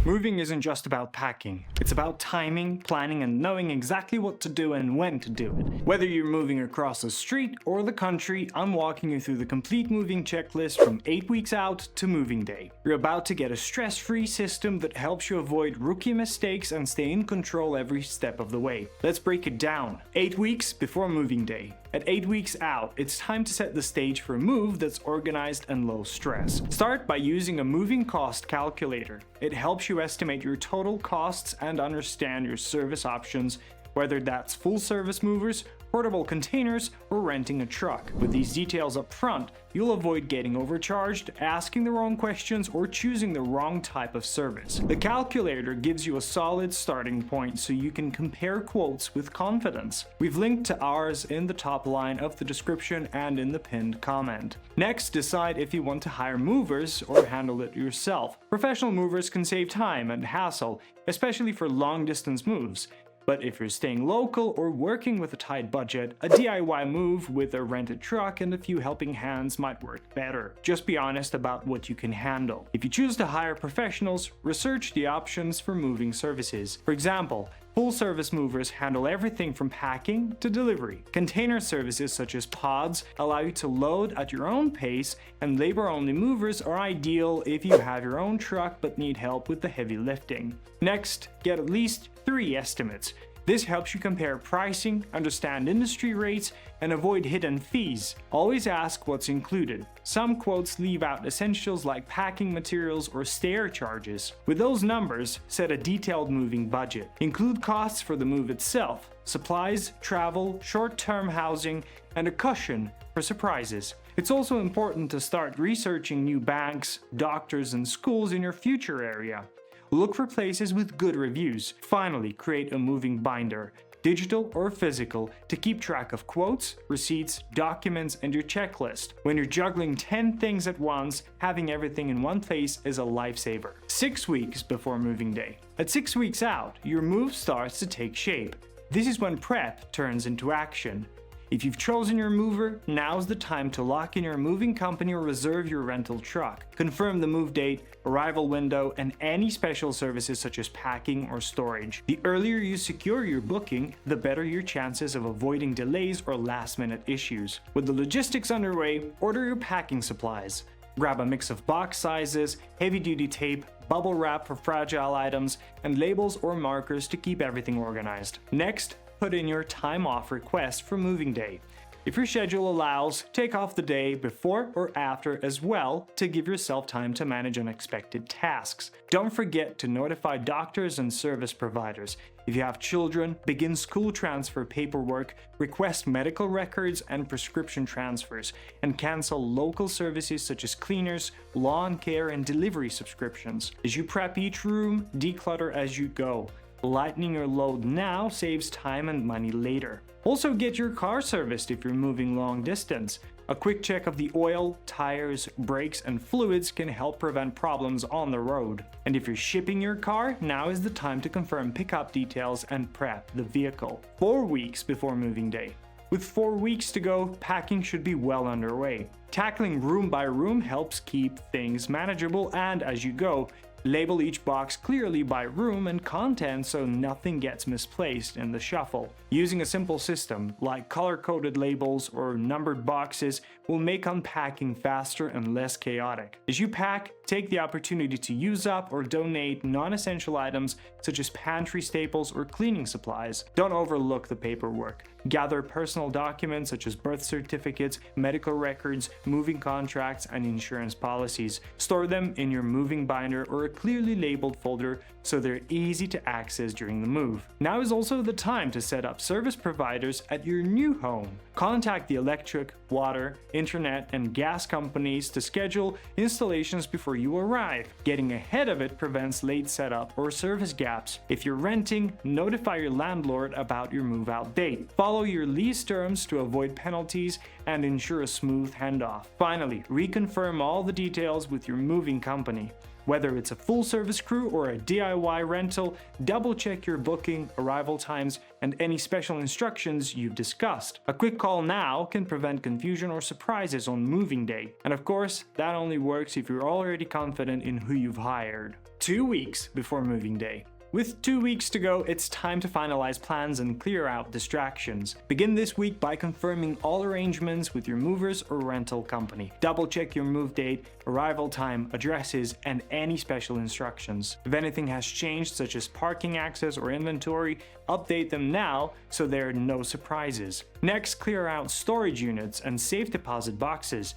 Moving isn't just about packing. It's about timing, planning, and knowing exactly what to do and when to do it. Whether you're moving across the street or the country, I'm walking you through the complete moving checklist from 8 weeks out to moving day. You're about to get a stress-free system that helps you avoid rookie mistakes and stay in control every step of the way. Let's break it down. 8 weeks before moving day. At 8 weeks out, it's time to set the stage for a move that's organized and low stress. Start by using a moving cost calculator. It helps you estimate your total costs and understand your service options, whether that's full service movers, portable containers, or renting a truck. With these details up front, you'll avoid getting overcharged, asking the wrong questions, or choosing the wrong type of service. The calculator gives you a solid starting point so you can compare quotes with confidence. We've linked to ours in the top line of the description and in the pinned comment. Next, decide if you want to hire movers or handle it yourself. Professional movers can save time and hassle, especially for long-distance moves. But if you're staying local or working with a tight budget, a DIY move with a rented truck and a few helping hands might work better. Just be honest about what you can handle. If you choose to hire professionals, research the options for moving services. For example, full-service movers handle everything from packing to delivery. Container services such as pods allow you to load at your own pace, and labor-only movers are ideal if you have your own truck but need help with the heavy lifting. Next, get at least 3 estimates. This helps you compare pricing, understand industry rates, and avoid hidden fees. Always ask what's included. Some quotes leave out essentials like packing materials or stair charges. With those numbers, set a detailed moving budget. Include costs for the move itself, supplies, travel, short-term housing, and a cushion for surprises. It's also important to start researching new banks, doctors, and schools in your future area. Look for places with good reviews. Finally, create a moving binder, digital or physical, to keep track of quotes, receipts, documents, and your checklist. When you're juggling 10 things at once, having everything in one place is a lifesaver. 6 weeks before moving day. At 6 weeks out, your move starts to take shape. This is when prep turns into action. If you've chosen your mover, now's the time to lock in your moving company or reserve your rental truck. Confirm the move date, arrival window, and any special services such as packing or storage. The earlier you secure your booking, the better your chances of avoiding delays or last-minute issues. With the logistics underway, order your packing supplies. Grab a mix of box sizes, heavy-duty tape, bubble wrap for fragile items, and labels or markers to keep everything organized. Next, put in your time off request for moving day. If your schedule allows, take off the day before or after as well to give yourself time to manage unexpected tasks. Don't forget to notify doctors and service providers. If you have children, begin school transfer paperwork, request medical records and prescription transfers, and cancel local services such as cleaners, lawn care, and delivery subscriptions. As you prep each room, declutter as you go. Lightening your load now saves time and money later. Also, get your car serviced if you're moving long distance. A quick check of the oil, tires, brakes, and fluids can help prevent problems on the road. And if you're shipping your car, now is the time to confirm pickup details and prep the vehicle. 4 weeks before moving day. With 4 weeks to go, packing should be well underway. Tackling room by room helps keep things manageable, and as you go, label each box clearly by room and content so nothing gets misplaced in the shuffle. Using a simple system like color-coded labels or numbered boxes will make unpacking faster and less chaotic. As you pack, take the opportunity to use up or donate non-essential items such as pantry staples or cleaning supplies. Don't overlook the paperwork. Gather personal documents such as birth certificates, medical records, moving contracts, and insurance policies. Store them in your moving binder or a clearly labeled folder so they're easy to access during the move. Now is also the time to set up service providers at your new home. Contact the electric, water, internet, and gas companies to schedule installations before you arrive. Getting ahead of it prevents late setup or service gaps. If you're renting, notify your landlord about your move-out date. Follow your lease terms to avoid penalties and ensure a smooth handoff. Finally, reconfirm all the details with your moving company. Whether it's a full-service crew or a DIY rental, double-check your booking, arrival times, and any special instructions you've discussed. A quick call now can prevent confusion or surprises on moving day. And of course, that only works if you're already confident in who you've hired. 2 weeks before moving day. With 2 weeks to go, it's time to finalize plans and clear out distractions. Begin this week by confirming all arrangements with your movers or rental company. Double check your move date, arrival time, addresses, and any special instructions. If anything has changed, such as parking access or inventory, update them now so there are no surprises. Next, clear out storage units and safe deposit boxes.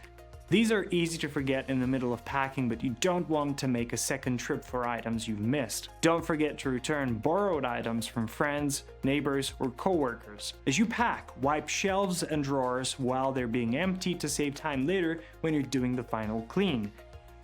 These are easy to forget in the middle of packing, but you don't want to make a second trip for items you've missed. Don't forget to return borrowed items from friends, neighbors, or coworkers. As you pack, wipe shelves and drawers while they're being emptied to save time later when you're doing the final clean.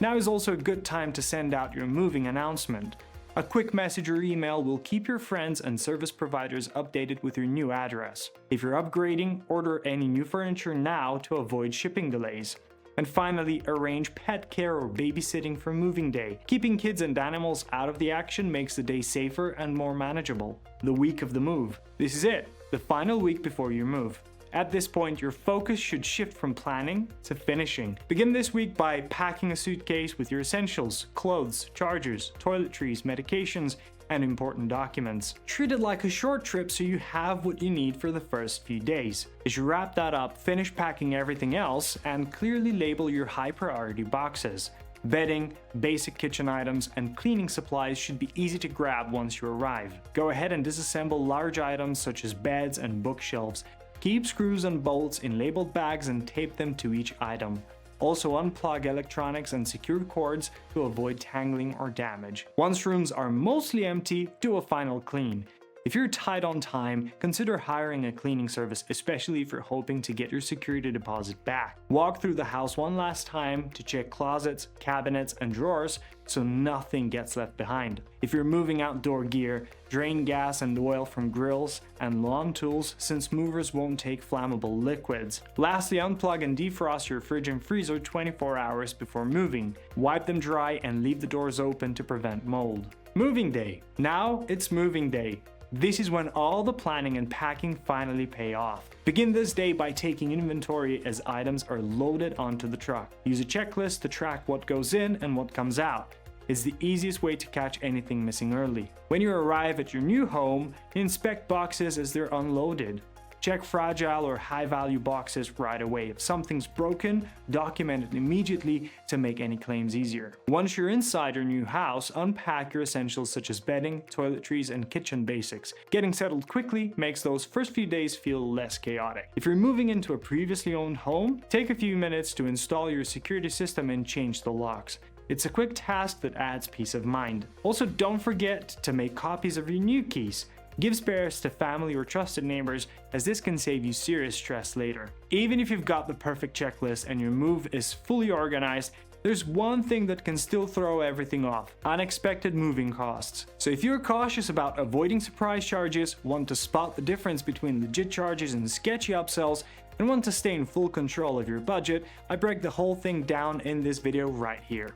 Now is also a good time to send out your moving announcement. A quick message or email will keep your friends and service providers updated with your new address. If you're upgrading, order any new furniture now to avoid shipping delays. And finally, arrange pet care or babysitting for moving day. Keeping kids and animals out of the action makes the day safer and more manageable. The week of the move. This is it, the final week before your move. At this point, your focus should shift from planning to finishing. Begin this week by packing a suitcase with your essentials, clothes, chargers, toiletries, medications, and important documents. Treat it like a short trip so you have what you need for the first few days. As you wrap that up, finish packing everything else and clearly label your high priority boxes. Bedding, basic kitchen items, and cleaning supplies should be easy to grab once you arrive. Go ahead and disassemble large items such as beds and bookshelves. Keep screws and bolts in labeled bags and tape them to each item. Also unplug electronics and secure cords to avoid tangling or damage. Once rooms are mostly empty, do a final clean. If you're tight on time, consider hiring a cleaning service, especially if you're hoping to get your security deposit back. Walk through the house one last time to check closets, cabinets, and drawers so nothing gets left behind. If you're moving outdoor gear, drain gas and oil from grills and lawn tools since movers won't take flammable liquids. Lastly, unplug and defrost your fridge and freezer 24 hours before moving. Wipe them dry and leave the doors open to prevent mold. Moving day. Now it's moving day. This is when all the planning and packing finally pay off. Begin this day by taking inventory as items are loaded onto the truck. Use a checklist to track what goes in and what comes out. It's the easiest way to catch anything missing early. When you arrive at your new home, inspect boxes as they're unloaded. Check fragile or high-value boxes right away. If something's broken, document it immediately to make any claims easier. Once you're inside your new house, unpack your essentials such as bedding, toiletries, and kitchen basics. Getting settled quickly makes those first few days feel less chaotic. If you're moving into a previously owned home, take a few minutes to install your security system and change the locks. It's a quick task that adds peace of mind. Also, don't forget to make copies of your new keys. Give spares to family or trusted neighbors, as this can save you serious stress later. Even if you've got the perfect checklist and your move is fully organized, there's one thing that can still throw everything off: unexpected moving costs. So if you're cautious about avoiding surprise charges, want to spot the difference between legit charges and sketchy upsells, and want to stay in full control of your budget, I break the whole thing down in this video right here.